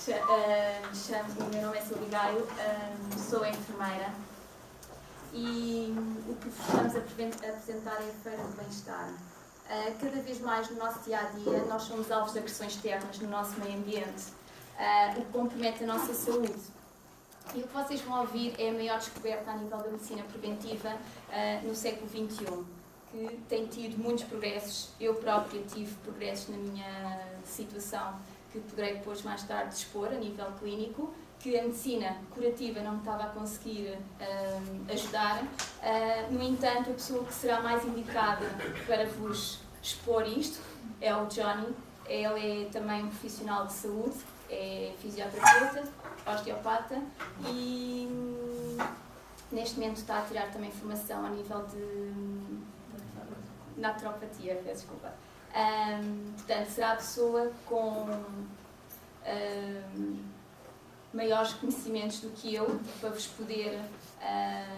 O meu nome é Silvia Gaio, sou enfermeira e o que estamos a apresentar é a Feira do Bem-Estar. Cada vez mais no nosso dia-a-dia nós somos alvos de agressões externas no nosso meio ambiente, o que compromete a nossa saúde. E o que vocês vão ouvir é a maior descoberta a nível da medicina preventiva no século XXI, que tem tido muitos progressos. Eu própria tive progressos na minha situação, que poderei depois mais tarde expor a nível clínico, que a medicina curativa não me estava a conseguir ajudar. No entanto, a pessoa que será mais indicada para vos expor isto é o Johnny. Ele é também um profissional de saúde, é fisioterapeuta, osteopata e neste momento está a tirar também formação a nível de naturopatia, peço desculpa. Portanto, será a pessoa com maiores conhecimentos do que eu para vos poder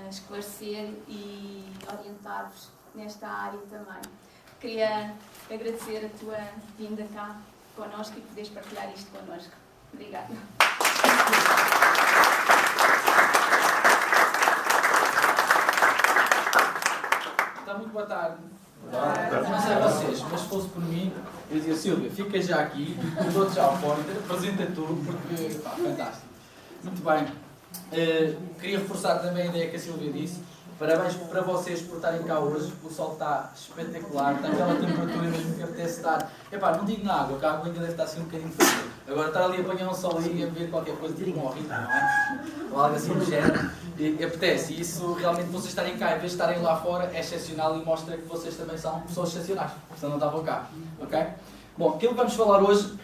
esclarecer e orientar-vos nesta área também. Queria agradecer a tua vinda cá connosco e poderes partilhar isto connosco. Obrigada. Está muito boa tarde. Não sei vocês, mas se fosse por mim, eu dizia: Silvia, fica já aqui, os outros já fora, apresenta tu, porque pá, fantástico. Muito bem. Queria reforçar também a ideia que a Silvia disse. Parabéns para vocês por estarem cá hoje. O sol está espetacular, está aquela temperatura mesmo que apetece estar. Epá, não digo na água, que a água ainda deve estar assim um bocadinho fria. Agora estar ali a apanhar um sol e a beber qualquer coisa, tipo um horrível, não é? Ou algo assim do género. E apetece. E isso realmente vocês estarem cá, em vez de estarem lá fora, é excepcional e mostra que vocês também são pessoas excepcionais. Senão não estavam cá. Ok? Bom, aquilo que vamos falar hoje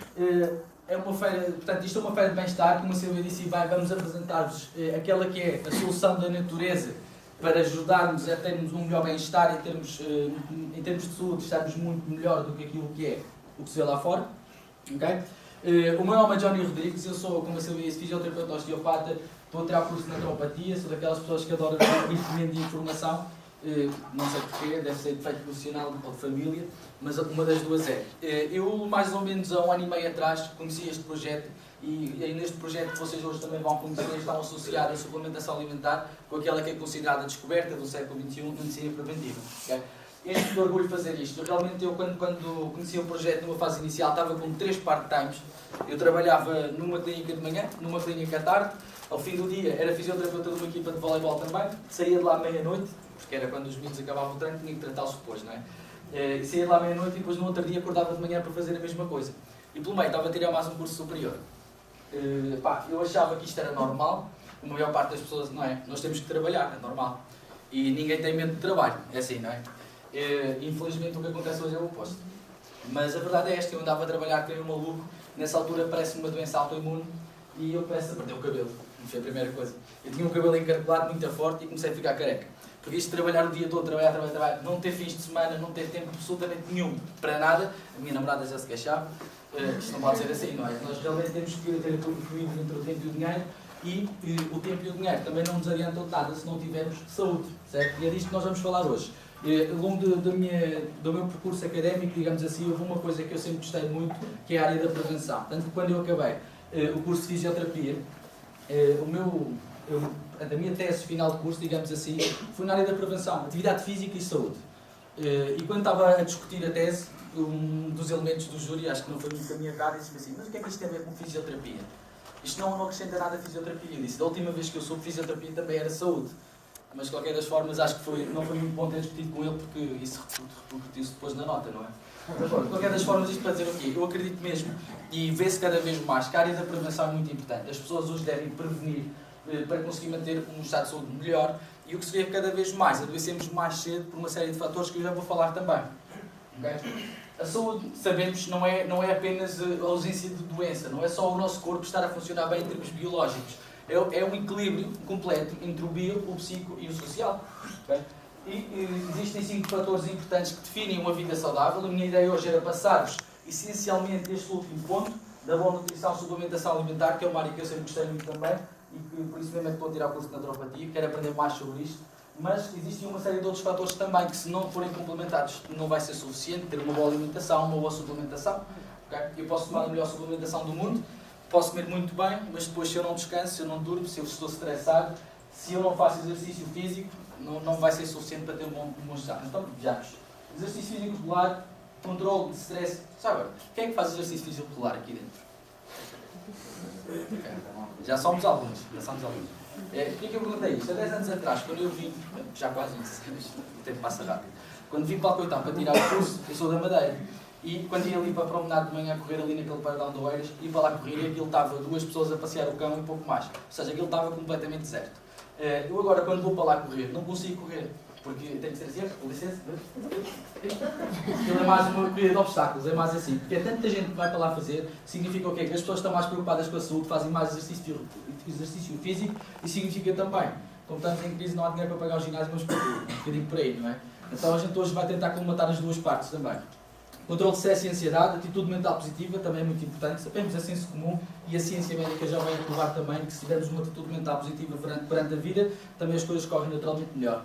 é uma feira, portanto, isto é uma feira de bem-estar, como a Silvia disse, e vamos apresentar-vos aquela que é a solução da natureza para ajudarmos a termos um melhor bem-estar em termos de saúde, estarmos muito melhor do que aquilo que é o que se vê lá fora. Okay? O meu nome é Johnny Rodrigues, eu sou, como a Silvia disse, fisioterapeuta osteopata, estou a tirar curso de naturopatia, sou daquelas pessoas que adoram conhecimento de informação, não sei porquê, deve ser defeito profissional ou de família, mas uma das duas é. Eu, mais ou menos há 1 ano e meio atrás, conheci este projeto e neste projeto que vocês hoje também vão conhecer, estão associados a suplementação alimentar com aquela que é considerada a descoberta do século XXI na medicina preventiva. Okay? Este orgulho de fazer isto. Realmente eu, quando conheci o projeto numa fase inicial, estava com 3 part-times. Eu trabalhava numa clínica de manhã, numa clínica à tarde. Ao fim do dia era fisioterapeuta de uma equipa de voleibol também. Saía de lá à meia-noite, porque era quando os meninos acabavam o treino, tinha que tratá-los depois, não é? E saía de lá à meia-noite e depois no outro dia acordava de manhã para fazer a mesma coisa. E pelo meio estava a tirar mais um curso superior. Eu achava que isto era normal. A maior parte das pessoas, não é? Nós temos que trabalhar, é normal. E ninguém tem medo de trabalho, é assim, não é? Infelizmente o que acontece hoje é o oposto. Mas a verdade é esta: eu andava a trabalhar com um maluco, nessa altura parece-me uma doença autoimune e eu começo a perder o cabelo. Foi a primeira coisa. Eu tinha um cabelo encarcolado muito forte e comecei a ficar careca. Porque isto de trabalhar o dia todo, trabalhar, não ter fins de semana, não ter tempo absolutamente nenhum para nada. A minha namorada já se queixava. Isto não pode ser assim, não é? Nós realmente temos que ter equilíbrio entre o tempo e o dinheiro, e o tempo e o dinheiro também não nos adiantam de nada se não tivermos saúde, certo? E é disto que nós vamos falar hoje. Ao longo do meu percurso académico, digamos assim, houve uma coisa que eu sempre gostei muito, que é a área da prevenção. Tanto que quando eu acabei o curso de fisioterapia, a minha tese final de curso, digamos assim, foi na área da prevenção, atividade física e saúde. E quando estava a discutir a tese, um dos elementos do júri, acho que não foi muito a minha cara, disse-me assim: mas o que é que isto tem a ver com fisioterapia? Isto não acrescenta nada a fisioterapia. Eu disse: da última vez que eu soube, fisioterapia também era saúde. Mas de qualquer das formas, acho que não foi muito bom ter discutido com ele, porque isso repercutiu-se depois na nota, não é? Mas, de qualquer das formas, isto para dizer o quê? Eu acredito mesmo, e vê-se cada vez mais, que a área da prevenção é muito importante. As pessoas hoje devem prevenir para conseguir manter um estado de saúde melhor, e o que se vê cada vez mais, adoecemos mais cedo por uma série de fatores que eu já vou falar também. Okay? A saúde, sabemos, não é apenas a ausência de doença, não é só o nosso corpo estar a funcionar bem em termos biológicos. É um equilíbrio completo entre o bio, o psico e o social. Okay? E existem 5 fatores importantes que definem uma vida saudável. A minha ideia hoje era passar-vos essencialmente este último ponto da boa nutrição, suplementação alimentar, que é uma área que eu sempre gostei muito também, e que por isso mesmo é que estou a tirar o curso de naturopatia, quero aprender mais sobre isto. Mas existem uma série de outros fatores também que, se não forem complementados, não vai ser suficiente ter uma boa alimentação, uma boa suplementação. Okay? Eu posso tomar a melhor suplementação do mundo, posso comer muito bem, mas depois se eu não descanso, se eu não durmo, se eu estou estressado, se eu não faço exercício físico, não vai ser suficiente para ter um bom estado. Então, vejamos. Exercício físico regular, controle de stress. Sabe, quem é que faz exercício físico regular aqui dentro? Já somos alguns. Porquê que eu perguntei isto? Há 10 anos atrás, quando eu vim, já quase 20 anos, o tempo passa rápido, quando vim para o Coitão para tirar o curso, eu sou da Madeira, e quando ia ali para a promenade de manhã a correr ali naquele paradão de Oeiras, ia para lá correr e aquilo estava 2 pessoas a passear o cão e pouco mais. Ou seja, aquilo estava completamente deserto. Eu agora, quando vou para lá correr, não consigo correr, porque tenho que ser assim, com licença. Aquilo é mais uma corrida de obstáculos, é mais assim. Porque é tanta gente que vai para lá fazer, significa o quê? Que as pessoas estão mais preocupadas com a saúde, fazem mais exercício físico e significa também, como estamos em crise, não há dinheiro para pagar o ginásio, mas um bocadinho por aí, não é? Então a gente hoje vai tentar colmatar as duas partes também. Controle de stress e ansiedade, atitude mental positiva, também é muito importante. Sabemos a senso comum e a ciência médica já vai provar também que se tivermos uma atitude mental positiva perante a vida, também as coisas correm naturalmente melhor.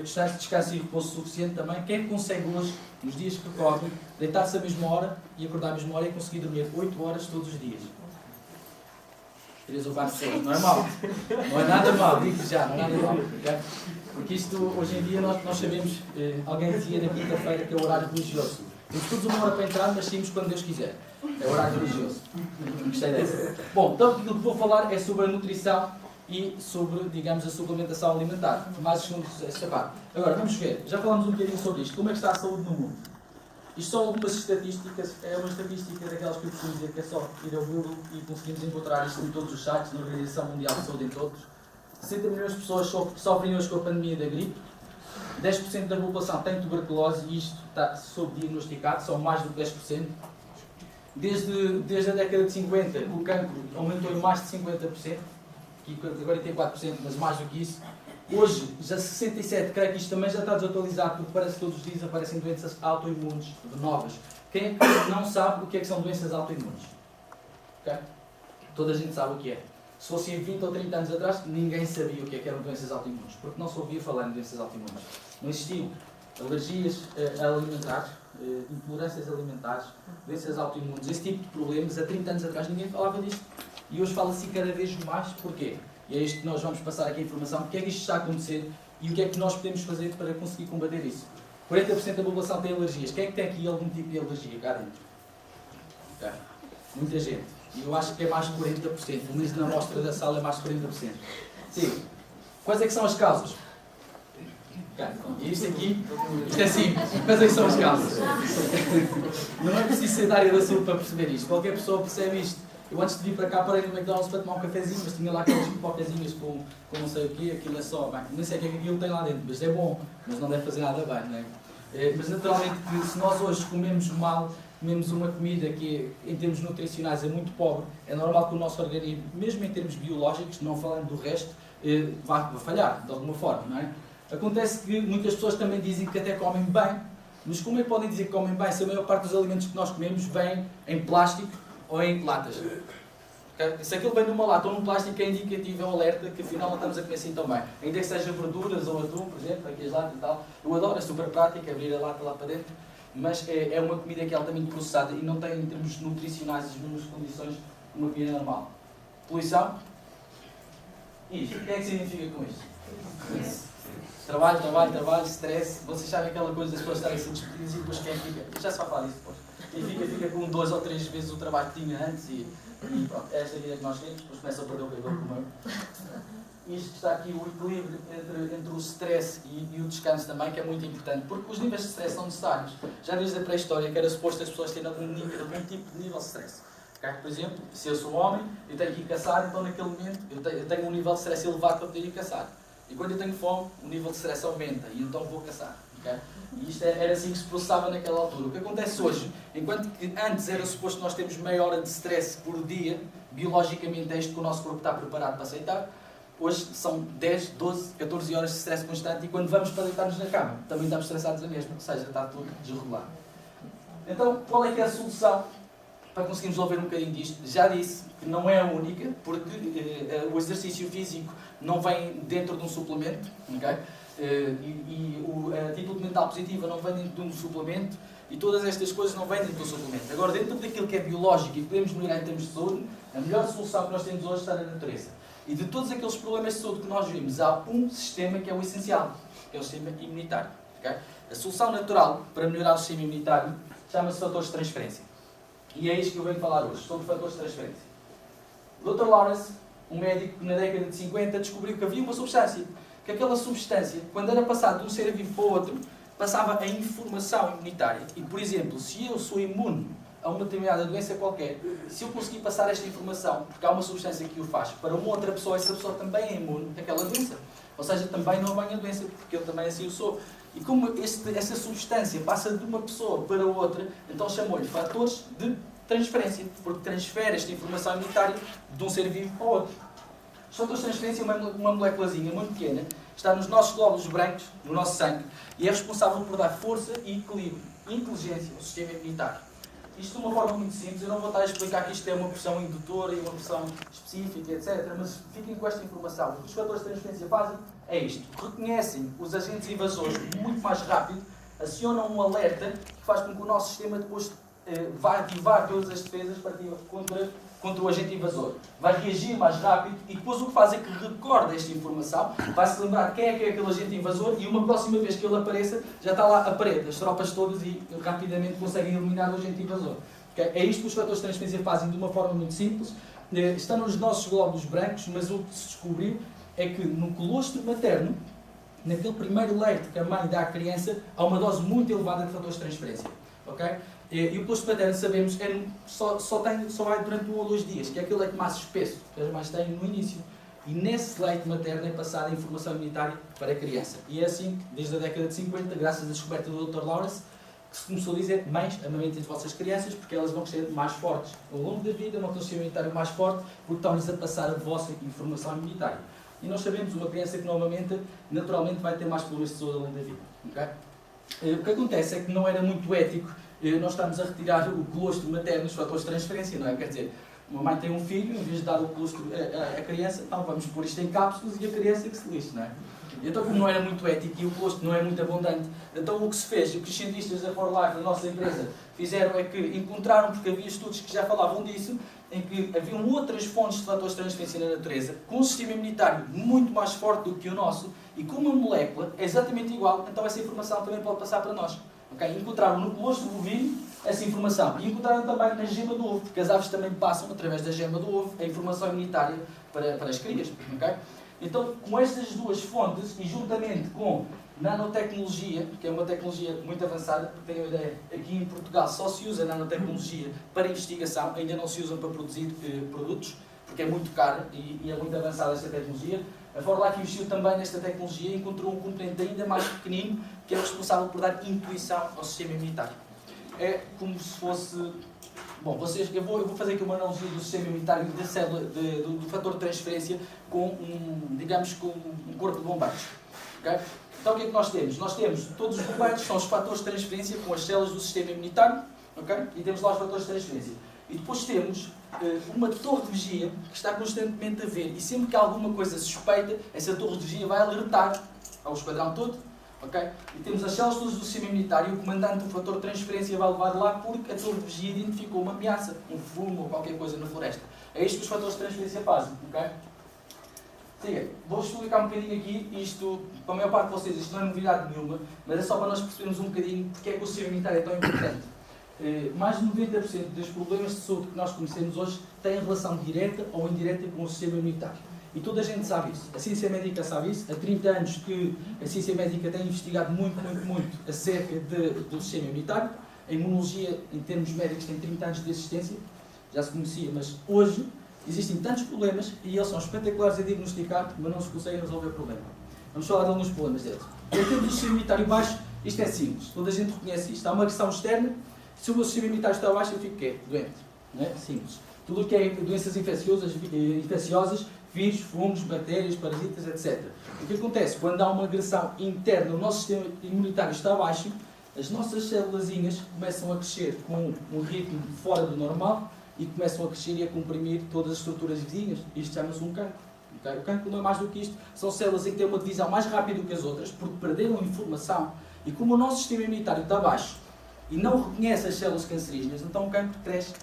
Descanso e repouso suficiente também. Quem consegue hoje, nos dias que correm, deitar-se à mesma hora e acordar à mesma hora e conseguir dormir 8 horas todos os dias? 3 ou 4 pessoas, não é mau. Não é nada mau, digo já, não é nada mau. Okay? Porque isto, hoje em dia, nós sabemos, alguém dizia na quinta-feira que é o horário religioso. Temos todos uma hora para entrar, mas saímos quando Deus quiser. É o horário religioso. Gostei dessa. Bom, então aquilo que vou falar é sobre a nutrição e sobre, digamos, a suplementação alimentar. Mais esta parte. Agora, vamos ver. Já falamos um bocadinho sobre isto. Como é que está a saúde no mundo? Isto são algumas estatísticas. É uma estatística daquelas que eu costumo dizer que é só ir ao Google e conseguimos encontrar isto em todos os sites, na Organização Mundial de Saúde, em todos. 60 milhões de pessoas sofrem hoje com a pandemia da gripe. 10% da população tem tuberculose e isto está subdiagnosticado, são mais do que 10%. Desde a década de 50, o cancro aumentou em mais de 50%, que 44%, mas mais do que isso. Hoje, já 67%, creio que isto também já está desatualizado, porque parece que todos os dias aparecem doenças autoimunes novas. Quem é que não sabe o que é que são doenças autoimunes? Okay? Toda a gente sabe o que é. Se fossem 20 ou 30 anos atrás, ninguém sabia o que é que eram doenças autoimunes, porque não se ouvia falar em doenças autoimunes. Não existiam alergias alimentares, intolerâncias alimentares, doenças autoimunes, esse tipo de problemas. Há 30 anos atrás ninguém falava disto. E hoje fala-se cada vez mais. Porquê? E é isto que nós vamos passar aqui a informação. Porque é que isto está a acontecer e o que é que nós podemos fazer para conseguir combater isso? 40% da população tem alergias. Quem é que tem aqui algum tipo de alergia cá dentro? Okay. Muita gente. E eu acho que é mais de 40%. Pelo menos na amostra da sala é mais de 40%. Sim. Quais é que são as causas? E isto aqui, isto é simples. Quais é que são as causas? Não é preciso ser da área da saúde para perceber isto. Qualquer pessoa percebe isto. Eu antes de vir para cá parei no McDonald's para tomar um cafezinho, mas tinha lá aquelas pipocazinhas com não sei o quê, aquilo é só, bem, não sei o que é que aquilo tem lá dentro, mas é bom, mas não deve fazer nada bem, não é? Mas naturalmente que se nós hoje comemos mal, comemos uma comida que em termos nutricionais é muito pobre, é normal que o nosso organismo, mesmo em termos biológicos, não falando do resto, vá falhar de alguma forma, não é? Acontece que muitas pessoas também dizem que até comem bem, mas como é que podem dizer que comem bem se a maior parte dos alimentos que nós comemos vem em plástico ou em latas? Okay? Se aquilo vem numa lata ou num plástico é indicativo, é um alerta que afinal não estamos a comer assim tão bem. Ainda que seja verduras ou atum, por exemplo, aqui as latas e tal. Eu adoro, é super prático abrir a lata lá para dentro, mas é uma comida que é altamente processada e não tem em termos nutricionais as mesmas condições que uma comida normal. Poluição? Isto. O que é que significa com isto? Trabalho, stress. Vocês sabem aquela coisa das pessoas estarem a ser despedidas e depois quem fica? Já se vai falar disso depois. Quem fica com 2 ou 3 vezes o trabalho que tinha antes e pronto, é esta vida que nós temos, depois começa a perder o cabelo como eu. Isto está aqui o equilíbrio entre o stress e o descanso também, que é muito importante, porque os níveis de stress são necessários. Já desde a pré-história que era suposto as pessoas terem algum tipo de nível de stress. Por exemplo, se eu sou homem, eu tenho que ir caçar, então naquele momento eu tenho um nível de stress elevado para poder ir caçar. E quando eu tenho fome, o nível de stress aumenta e então vou caçar. Okay? E isto era assim que se processava naquela altura. O que acontece hoje, enquanto que antes era suposto nós termos meia hora de stress por dia, biologicamente é isto que o nosso corpo está preparado para aceitar, hoje são 10, 12, 14 horas de stress constante e quando vamos para deitar-nos na cama, também estamos estressados a mesma, ou seja, está tudo desregulado. Então, qual é que é a solução para conseguirmos resolver um bocadinho disto? Já disse que não é a única, porque o exercício físico não vem dentro de um suplemento, okay? A atitude mental positiva não vem dentro de um suplemento, E todas estas coisas não vêm dentro do suplemento. Agora, dentro daquilo que é biológico e que podemos melhorar em termos de saúde, a melhor solução que nós temos hoje está na natureza. E de todos aqueles problemas de saúde que nós vimos, há um sistema que é o essencial, que é o sistema imunitário. Okay? A solução natural para melhorar o sistema imunitário chama-se fatores de transferência. E é isto que eu venho falar hoje, sobre fatores de transferência. O Dr. Lawrence, um médico que na década de 50 descobriu que havia uma substância, que aquela substância, quando era passada de um ser vivo para o outro, passava a informação imunitária. E, por exemplo, se eu sou imune a uma determinada doença qualquer, se eu conseguir passar esta informação, porque há uma substância que o faz, para uma outra pessoa, essa pessoa também é imune àquela doença. Ou seja, também não apanha a doença, porque eu também assim o sou. E como essa substância passa de uma pessoa para outra, então chamou-lhe fatores de transferência, porque transfere esta informação imunitária de um ser vivo para o outro. Os fatores de transferência é uma moléculazinha muito pequena, está nos nossos glóbulos brancos, no nosso sangue, e é responsável por dar força e equilíbrio, inteligência ao sistema imunitário. Isto de uma forma muito simples, eu não vou estar a explicar que isto é uma pressão indutora e uma pressão específica, etc. Mas fiquem com esta informação. O que os fatores de transferência fazem é isto. Reconhecem os agentes invasores muito mais rápido, acionam um alerta que faz com que o nosso sistema depois vá ativar todas as defesas contra o agente invasor. Vai reagir mais rápido e depois o que faz é que recorda esta informação, vai-se lembrar quem é que é aquele agente invasor e uma próxima vez que ele apareça, já está lá a parede, as tropas todas e rapidamente conseguem eliminar o agente invasor. Okay? É isto que os fatores de transferência fazem de uma forma muito simples. Está nos nossos glóbulos brancos, mas o que se descobriu é que no colostro materno, naquele primeiro leite que a mãe dá à criança, há uma dose muito elevada de fatores de transferência. Okay? E o colostro materno, sabemos, só vai durante 1 ou 2 dias, que é aquele leite mais espesso, que as mães têm no início. E nesse leite materno é passada a informação imunitária para a criança. E é assim, desde a década de 50, graças à descoberta do Dr. Lawrence, que se começou a dizer: mães, amamentem as vossas crianças, porque elas vão crescer mais fortes. Ao longo da vida, vão ter um sistema imunitário mais forte, porque estão-lhes a passar a vossa informação imunitária. E nós sabemos, uma criança que não amamenta, naturalmente vai ter mais problemas de saúde ao longo da vida. Okay? O que acontece é que não era muito ético nós estamos a retirar o colostro materno dos fatores de transferência, não é? Quer dizer, uma mãe tem um filho, em vez de dar o colostro à criança, não, vamos pôr isto em cápsulas e a criança que se lixe, não é? Então, como não era muito ético e o colostro não é muito abundante, então o que se fez, o que os cientistas da For Life, da nossa empresa, fizeram é que encontraram, porque havia estudos que já falavam disso, em que haviam outras fontes de fatores de transferência na natureza, com um sistema imunitário muito mais forte do que o nosso, e com uma molécula exatamente igual, então essa informação também pode passar para nós. Okay? Encontraram no colostro bovino essa informação. E encontraram também na gema do ovo, porque as aves também passam, através da gema do ovo, a informação imunitária para as crias. Okay? Então, com estas duas fontes, e juntamente com nanotecnologia, que é uma tecnologia muito avançada, porque tenho a ideia, aqui em Portugal só se usa nanotecnologia para investigação, ainda não se usa para produzir produtos, porque é muito cara e é muito avançada esta tecnologia. A For Life investiu também nesta tecnologia e encontrou um componente ainda mais pequenino, que é responsável por dar intuição ao sistema imunitário. É como se fosse... Bom, eu vou fazer aqui uma analogia do sistema imunitário da célula, do fator de transferência com digamos, com um corpo de bombeiros. Okay? Então o que é que nós temos? Nós temos todos os bombeiros, são os fatores de transferência com as células do sistema imunitário, okay? E temos lá os fatores de transferência. E depois temos uma torre de vigia que está constantemente a ver, e sempre que há alguma coisa suspeita, essa torre de vigia vai alertar ao esquadrão todo. Okay? E temos as células todas do sistema imunitário e o comandante do fator de transferência vai levar lá porque a torre de vigia identificou uma ameaça, um fumo ou qualquer coisa na floresta. É isto que os fatores de transferência fazem. Okay? Siga, vou explicar um bocadinho aqui, isto, para a maior parte de vocês, isto não é novidade nenhuma, mas é só para nós percebermos um bocadinho porque é que o sistema imunitário é tão importante. Mais de 90% dos problemas de saúde que nós conhecemos hoje têm relação direta ou indireta com o sistema imunitário. E toda a gente sabe isso. A ciência médica sabe isso. Há 30 anos que a ciência médica tem investigado muito acerca do sistema imunitário. A imunologia, em termos médicos, tem 30 anos de existência. Já se conhecia, mas hoje existem tantos problemas e eles são espetaculares a diagnosticar, mas não se conseguem resolver o problema. Vamos falar de alguns problemas deles. Em termos do sistema imunitário baixo, isto é simples. Toda a gente reconhece isto. Há uma agressão externa. Se o meu sistema imunitário está baixo, eu fico quê? Doente. Não é? Simples. Tudo o que é doenças infecciosas, vírus, fungos, bactérias, parasitas, etc. O que acontece? Quando há uma agressão interna, o nosso sistema imunitário está baixo, as nossas célulazinhas começam a crescer com um ritmo fora do normal e começam a crescer e a comprimir todas as estruturas vizinhas. Isto chama-se um cancro. Okay? O cancro não é mais do que isto. São células em que têm uma divisão mais rápida do que as outras, porque perderam informação. E como o nosso sistema imunitário está baixo, e não reconhece as células cancerígenas, então o cancro cresce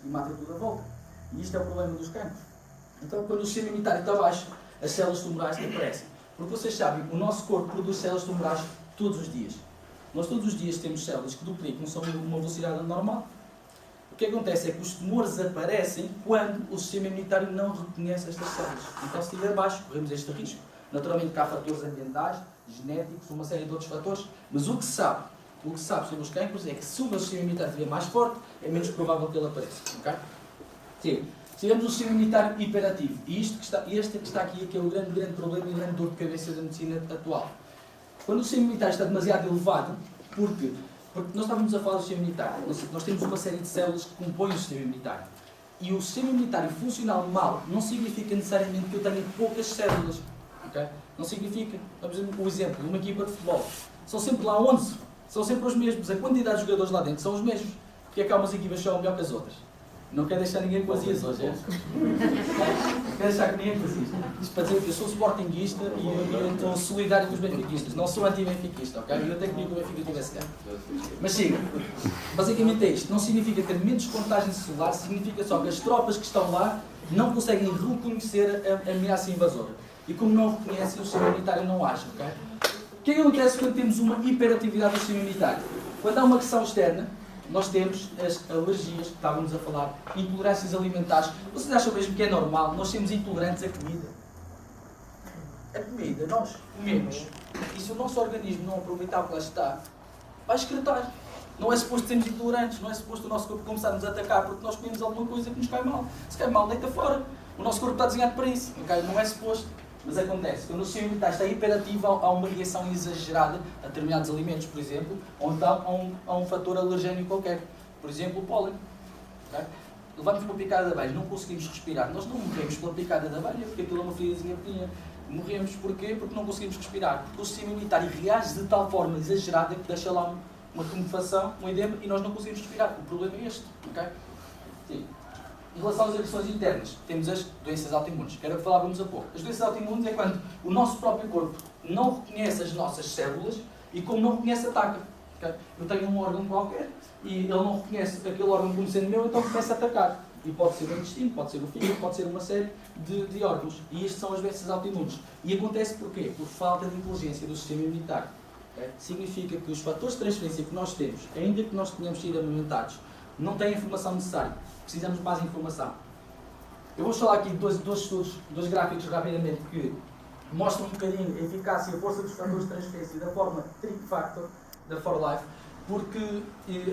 e mata tudo à volta. E isto é o problema dos cancros. Então, quando o sistema imunitário está baixo, as células tumorais aparecem. Porque vocês sabem, o nosso corpo produz células tumorais todos os dias. Nós todos os dias temos células que duplicam, são uma velocidade normal. O que acontece é que os tumores aparecem quando o sistema imunitário não reconhece estas células. Então, se estiver baixo, corremos este risco. Naturalmente que há fatores ambientais, genéticos, uma série de outros fatores, mas o que se sabe sobre os cancros é que se o meu sistema imunitário estiver mais forte, é menos provável que ele apareça. Okay? Sim. Tivemos um sistema imunitário hiperativo. E este que está aqui é que é o grande problema e a grande dor de cabeça da medicina atual. Quando o sistema imunitário está demasiado elevado, porque nós estávamos a falar do sistema imunitário, nós temos uma série de células que compõem o sistema imunitário. E o sistema imunitário funcional mal não significa necessariamente que eu tenha poucas células. Okay? Não significa. Vamos ver o exemplo de uma equipa de futebol. São sempre lá 11. São sempre os mesmos. A quantidade de jogadores lá dentro são os mesmos. Porque é que há umas equipas que são melhor que as outras? Não quero deixar ninguém com azias hoje, é? Não quero deixar que ninguém com azias. Isto para dizer que eu sou sportinguista e eu estou solidário com os benfiquistas. Não sou anti-benfiquista, ok? Eu até queria que o Benfica tivesse ganho. Mas siga. Basicamente é isto. Não significa ter menos contagem celular, significa só que as tropas que estão lá não conseguem reconhecer a ameaça invasora. E como não reconhecem, o sistema imunitário não age, ok? O que é que acontece quando temos uma hiperatividade do sistema imunitário? Quando há uma agressão externa, nós temos as alergias, que estávamos a falar, intolerâncias alimentares. Vocês acham mesmo que é normal nós sermos intolerantes à comida? A comida, nós comemos, e se o nosso organismo não aproveitar o que lá está, vai excretar. Não é suposto sermos intolerantes, não é suposto o nosso corpo começar-nos a atacar porque nós comemos alguma coisa que nos cai mal. Se cai mal, deita fora. O nosso corpo está desenhado para isso, okay? Não é suposto. Mas acontece, quando o sistema imunitário está hiperativo, há uma reação exagerada a determinados alimentos, por exemplo, ou então a um fator alergénico qualquer. Por exemplo, o pólen. Okay? Levamos uma picada de abelha, não conseguimos respirar. Nós não morremos pela picada de abelha, porque aquilo é uma feridazinha pequena. Morremos porquê? Porque não conseguimos respirar. Porque o sistema imunitário reage de tal forma exagerada que deixa lá uma tumefação, um edema, e nós não conseguimos respirar. O problema é este. Okay? Sim. Em relação às agressões internas, temos as doenças autoimunes, que era o que falávamos há pouco. As doenças autoimunes é quando o nosso próprio corpo não reconhece as nossas células e, como não reconhece, ataca. Okay? Eu tenho um órgão qualquer e ele não reconhece aquele órgão como sendo meu, então começa a atacar. E pode ser o intestino, pode ser o fígado, pode ser uma série de órgãos. E estas são as doenças autoimunes. E acontece porquê? Por falta de inteligência do sistema imunitário. Okay? Significa que os fatores de transferência que nós temos, ainda que nós tenhamos sido amamentados, não têm a informação necessária. Precisamos de mais informação. Eu vou falar aqui de dois estudos, dois gráficos rapidamente que mostram um bocadinho a eficácia e a força dos fatores de transferência da forma Trick Factor da For Life, porque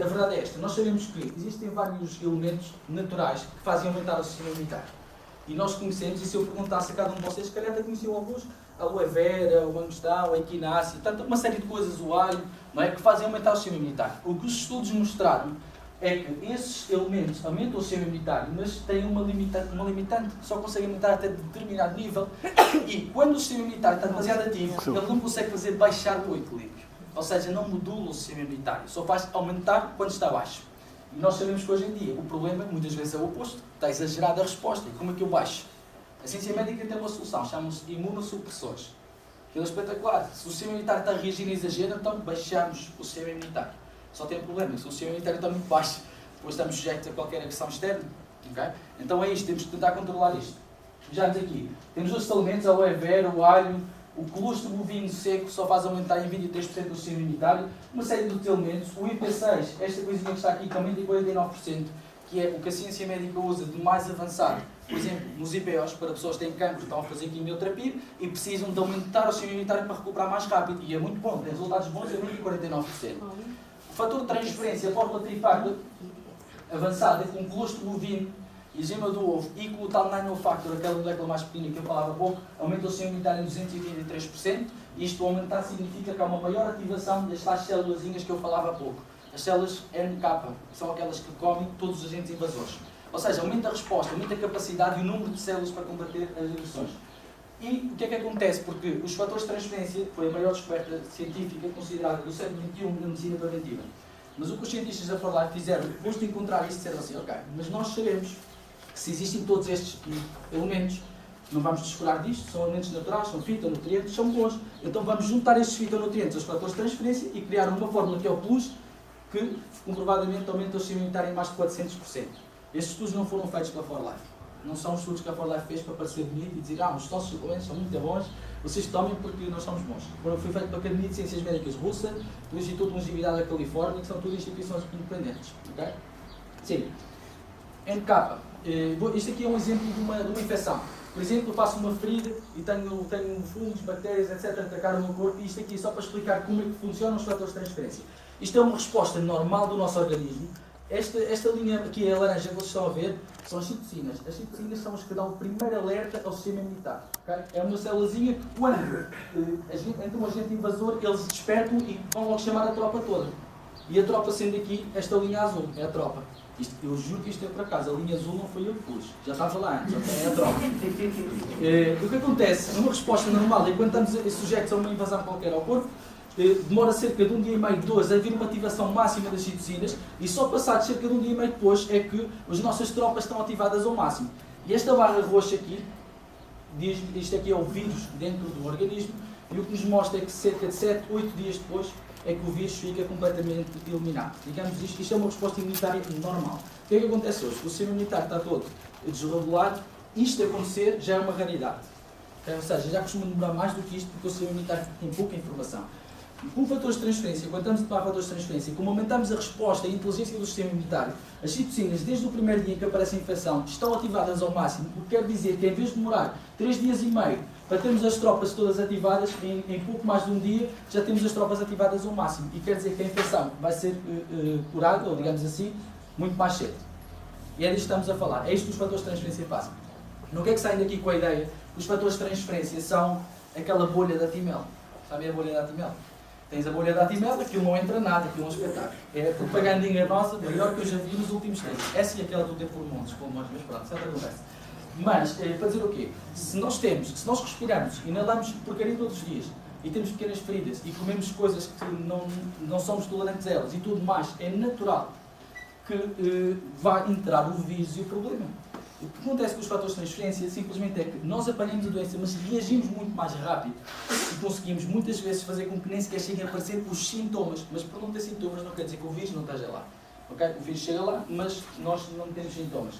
a verdade é esta. Nós sabemos que existem vários elementos naturais que fazem aumentar o sistema imunitário. E nós conhecemos, e se eu perguntasse a cada um de vocês, se calhar até conheciam alguns, a aloe vera, o mangostão, a equinácea, portanto, uma série de coisas, o alho, não é, que fazem aumentar o sistema imunitário. O que os estudos mostraram é que esses elementos aumentam o sistema imunitário, mas têm uma limitante, só conseguem aumentar até determinado nível, e quando o sistema imunitário está demasiado ativo, ele não consegue fazer baixar o equilíbrio. Ou seja, não modula o sistema imunitário, só faz aumentar quando está baixo. E nós sabemos que hoje em dia o problema, muitas vezes, é o oposto. Está exagerada a resposta. E como é que eu baixo? A ciência médica tem uma solução, chamam-se imunossupressores. Aquilo é espetacular. Se o sistema imunitário está a reagir a exagero, então baixamos o sistema imunitário. Só tem um problema, se o sistema imunitário está muito baixo, depois estamos sujeitos a qualquer agressão externa. Okay? Então é isto, temos que tentar controlar isto. Vejamos aqui, temos os alimentos, a aloe vera, o alho, o colostro bovino seco só faz aumentar em 23% o sistema imunitário, uma série de outros elementos, o IP6, esta coisinha que está aqui, que aumenta em 49%, que é o que a ciência médica usa de mais avançado, por exemplo, nos IPOs, para pessoas que têm cancro, estão a fazer quimioterapia e precisam de aumentar o sistema imunitário para recuperar mais rápido. E é muito bom, tem resultados bons, é muito 49%. O fator de transferência, a fórmula trifactor avançada, com o colostro bovino e a gema do ovo e com o tal nanofactor, aquela molécula mais pequena que eu falava há pouco, aumenta o sistema imunitário em 223%, e isto aumentar significa que há uma maior ativação das tais célulazinhas que eu falava há pouco. As células NK, que são aquelas que comem todos os agentes invasores. Ou seja, aumenta a resposta, aumenta a capacidade e o número de células para combater as agressões. E o que é que acontece? Porque os fatores de transferência foi a maior descoberta científica considerada do século XXI na medicina preventiva. Mas o que os cientistas da For Life fizeram, depois de encontrar isto, disseram assim, ok, mas nós sabemos que se existem todos estes elementos, não vamos descurar disto, são elementos naturais, são fitonutrientes, são bons. Então vamos juntar estes fitonutrientes aos fatores de transferência e criar uma fórmula que é o plus que comprovadamente aumentam o sistema imunitário em mais de 400%. Estes estudos não foram feitos pela For Life. Não são estudos que a For Life fez para parecer bonito e dizer os nossos suplementos são muito bons, vocês tomem porque nós somos bons. Foi feito pela Academia de Ciências Médicas Russa, do Instituto de Longevidade da Califórnia, que são todas instituições independentes. Okay? Sim. NK. Isto aqui é um exemplo de uma infecção. Por exemplo, eu faço uma ferida e tenho fungos, bactérias, etc. a atacar o meu corpo, e isto aqui é só para explicar como é que funcionam os fatores de transferência. Isto é uma resposta normal do nosso organismo. Esta linha aqui, a laranja que vocês estão a ver, são as citocinas. As citocinas são as que dão o primeiro alerta ao sistema imunitário. Okay? É uma célulazinha que, quando entra um agente invasor, eles despertam e vão logo chamar a tropa toda. E a tropa sendo aqui, esta linha azul, é a tropa. Eu juro que isto é por acaso, a linha azul não foi eu que pus, já estava lá antes, okay? É a tropa. O que acontece, numa resposta normal, é quando estamos sujeitos a uma invasão qualquer ao corpo, demora cerca de 1 dia e meio, 2, a haver uma ativação máxima das citocinas, e só passado cerca de 1 dia e meio depois é que as nossas tropas estão ativadas ao máximo. E esta barra roxa aqui, diz, isto aqui é o vírus dentro do organismo, e o que nos mostra é que cerca de 7, 8 dias depois é que o vírus fica completamente eliminado. Digamos isto é uma resposta imunitária normal. O que é que acontece hoje? O sistema imunitário está todo desregulado, isto acontecer já é uma raridade. Ou seja, já costuma demorar mais do que isto porque o sistema imunitário tem pouca informação. Com fatores de transferência, quando estamos a tomar fatores de transferência, como aumentamos a resposta e a inteligência do sistema imunitário, as citocinas, desde o primeiro dia em que aparece a infecção, estão ativadas ao máximo, o que quer dizer que em vez de demorar 3 dias e meio para termos as tropas todas ativadas, em pouco mais de 1 dia, já temos as tropas ativadas ao máximo. E quer dizer que a infecção vai ser curada, ou digamos assim, muito mais cedo. E é disto que estamos a falar. É isto que os fatores de transferência fazem. Não quer que saem daqui com a ideia que os fatores de transferência são aquela bolha da Timel. Sabem a bolha da Timel? Tens a bolha da Timel, aquilo não entra nada, aquilo é um espetáculo. É a propaganda enganosa maior que eu já vi nos últimos tempos. Essa e aquela do ter pulmões, mas pronto, isso é outra conversa. Mas, para dizer o quê? Se nós respiramos, inalamos porcaria todos os dias, e temos pequenas feridas, e comemos coisas que não somos tolerantes a elas, e tudo mais, é natural que vai entrar o vírus e o problema. O que acontece com os fatores de transferência simplesmente é que nós apanhamos a doença, mas reagimos muito mais rápido e conseguimos muitas vezes fazer com que nem sequer cheguem a aparecer os sintomas. Mas por não ter sintomas não quer dizer que o vírus não esteja lá. Okay? O vírus chega lá, mas nós não temos sintomas.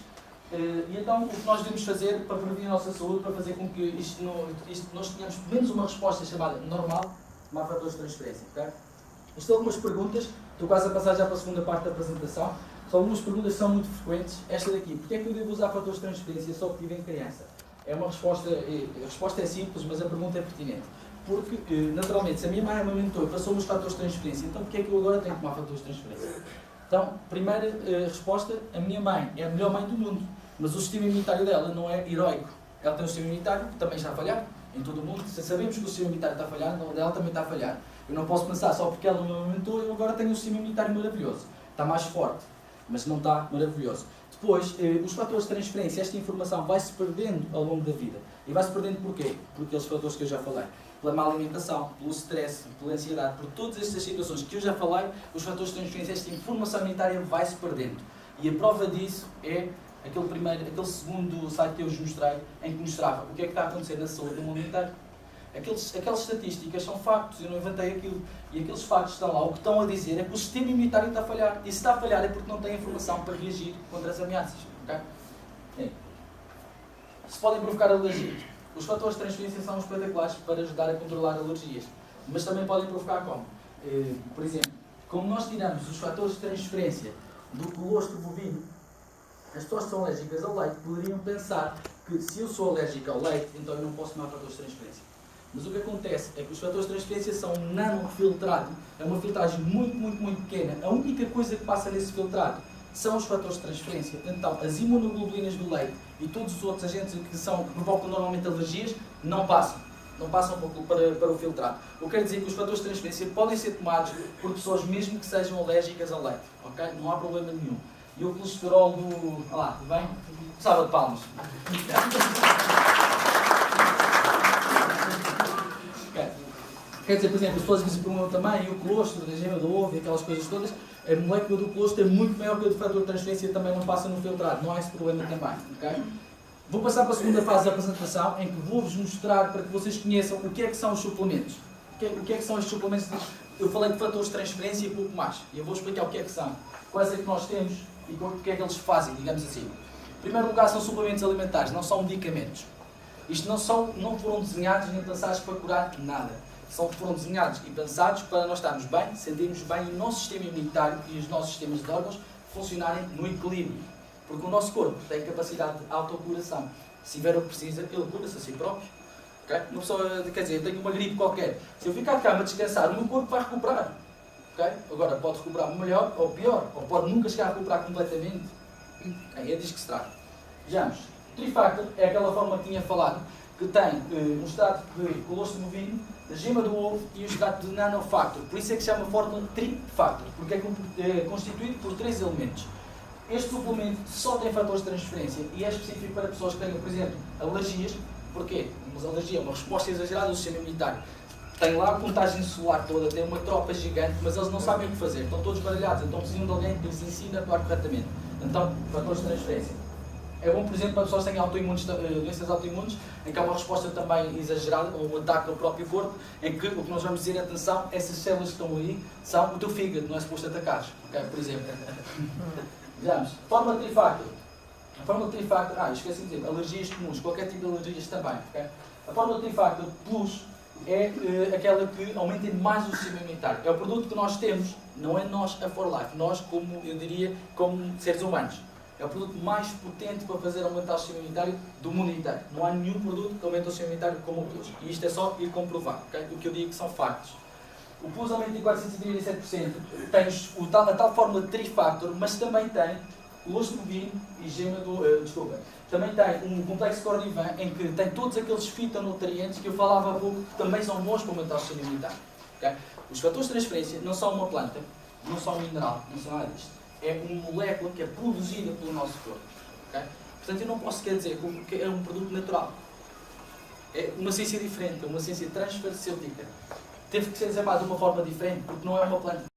E então o que nós devemos fazer para prevenir a nossa saúde, para fazer com que nós tenhamos pelo menos uma resposta chamada normal, não há fatores de transferência. Okay? Isto são algumas perguntas, estou quase a passar já para a segunda parte da apresentação. São algumas perguntas que são muito frequentes. Esta daqui, porque é que eu devo usar fatores de transferência só porque tive em criança? É uma resposta, a resposta é simples, mas a pergunta é pertinente. Porque, naturalmente, se a minha mãe amamentou e passou-me os fatores de transferência, então porque é que eu agora tenho que tomar fatores de transferência? Então, primeira resposta, a minha mãe é a melhor mãe do mundo, mas o sistema imunitário dela não é heroico. Ela tem um sistema imunitário que também está a falhar, em todo o mundo. Se sabemos que o sistema imunitário está a falhar, o dela também está a falhar. Eu não posso pensar só porque ela me amamentou, eu agora tenho um sistema imunitário maravilhoso. Está mais forte, mas não está maravilhoso. Depois, os fatores de transferência, esta informação vai-se perdendo ao longo da vida. E vai-se perdendo porquê? Por aqueles fatores que eu já falei. Pela má alimentação, pelo stress, pela ansiedade, por todas estas situações que eu já falei, os fatores de transferência, esta informação imunitária vai-se perdendo. E a prova disso é aquele segundo site que eu vos mostrei, em que mostrava o que é que está a acontecer na saúde do mundo inteiro. Aquelas estatísticas são factos, eu não inventei aquilo. E aqueles factos estão lá, o que estão a dizer é que o sistema imunitário está a falhar. E se está a falhar é porque não tem informação para reagir contra as ameaças. Okay? Se podem provocar alergias. Os fatores de transferência são espetaculares para ajudar a controlar alergias. Mas também podem provocar como? Por exemplo, como nós tiramos os fatores de transferência do colostro bovino, as pessoas que são alérgicas ao leite poderiam pensar que se eu sou alérgico ao leite, então eu não posso tomar fatores de transferência. Mas o que acontece é que os fatores de transferência são nanofiltrados, é uma filtragem muito, muito, muito pequena. A única coisa que passa nesse filtrado são os fatores de transferência. Então, as imunoglobulinas do leite e todos os outros agentes que provocam normalmente alergias não passam para o filtrado. O que quer dizer que os fatores de transferência podem ser tomados por pessoas mesmo que sejam alérgicas ao leite. Okay? Não há problema nenhum. E o colesterol do... Olha lá, bem? Salva de palmas. Quer dizer, por exemplo, as pessoas que se perguntam também, e o colostro, da gema do ovo e aquelas coisas todas, a molécula do colostro é muito maior que a do fator de transferência e também não passa no filtrado, não há esse problema também. Okay? Vou passar para a segunda fase da apresentação, em que vou-vos mostrar para que vocês conheçam o que é que são os suplementos. O que é que são estes suplementos eu falei de fatores de transferência e pouco mais. E eu vou explicar o que é que são, quais é que nós temos e o que é que eles fazem, digamos assim. Em primeiro lugar, são suplementos alimentares, não são medicamentos. Isto não foram desenhados nem pensados para curar nada. Foram desenhados e pensados para nós estarmos bem, sentirmos bem e o nosso sistema imunitário e os nossos sistemas de órgãos funcionarem no equilíbrio. Porque o nosso corpo tem capacidade de autocuração. Se tiver o que precisa, ele cura-se a si próprio. Okay? Uma pessoa, quer dizer, eu tenho uma gripe qualquer. Se eu ficar de cama a descansar, o meu corpo vai recuperar. Okay? Agora, pode recuperar melhor ou pior, ou pode nunca chegar a recuperar completamente. É disso que se trata. Vejamos. Trifactor é aquela forma que tinha falado, que tem um extrato de colostro bovino, a gema do ovo e o extrato de nanofactor. Por isso é que se chama fórmula Trifactor, porque é constituído por 3 elementos. Este suplemento só tem fatores de transferência e é específico para pessoas que tenham, por exemplo, alergias. Porquê? Uma alergia é uma resposta exagerada do sistema imunitário. Tem lá a contagem celular toda, tem uma tropa gigante, mas eles não sabem o que fazer. Estão todos baralhados, então precisam de alguém que lhes ensine a atuar corretamente. Então, fatores de transferência. É bom, por exemplo, para pessoas que têm doenças autoimunes, em que há uma resposta também exagerada, ou um ataque ao próprio corpo, em que o que nós vamos dizer, atenção, essas células que estão aí são o teu fígado, não é suposto atacares, okay? Por exemplo. Vejamos, fórmula Trifactor. A fórmula Trifactor, esqueci de dizer, alergias comuns, qualquer tipo de alergias também. Okay? A fórmula Trifactor Plus é aquela que aumenta mais o sistema imunitário. É o produto que nós temos, não é nós a ForLife, nós como, eu diria, como seres humanos. É o produto mais potente para fazer aumentar o sistema imunitário do mundo inteiro. Não há nenhum produto que aumente o sistema imunitário como o Plus. E isto é só ir comprovar. Okay? O que eu digo que são factos. O Plus aumenta em 437%. Tem a tal fórmula Trifactor, mas também tem colostro bovino e gema do... Também tem um complexo Cordyvan em que tem todos aqueles fitonutrientes que eu falava há pouco que também são bons para aumentar o sistema imunitário. Okay? Os fatores de transferência não são uma planta, não são um mineral, não são nada disto. É uma molécula que é produzida pelo nosso corpo. Okay? Portanto, eu não posso querer dizer que é um produto natural. É uma ciência diferente, é uma ciência transfarmacêutica. Teve que ser desenvolvida de uma forma diferente, porque não é uma planta.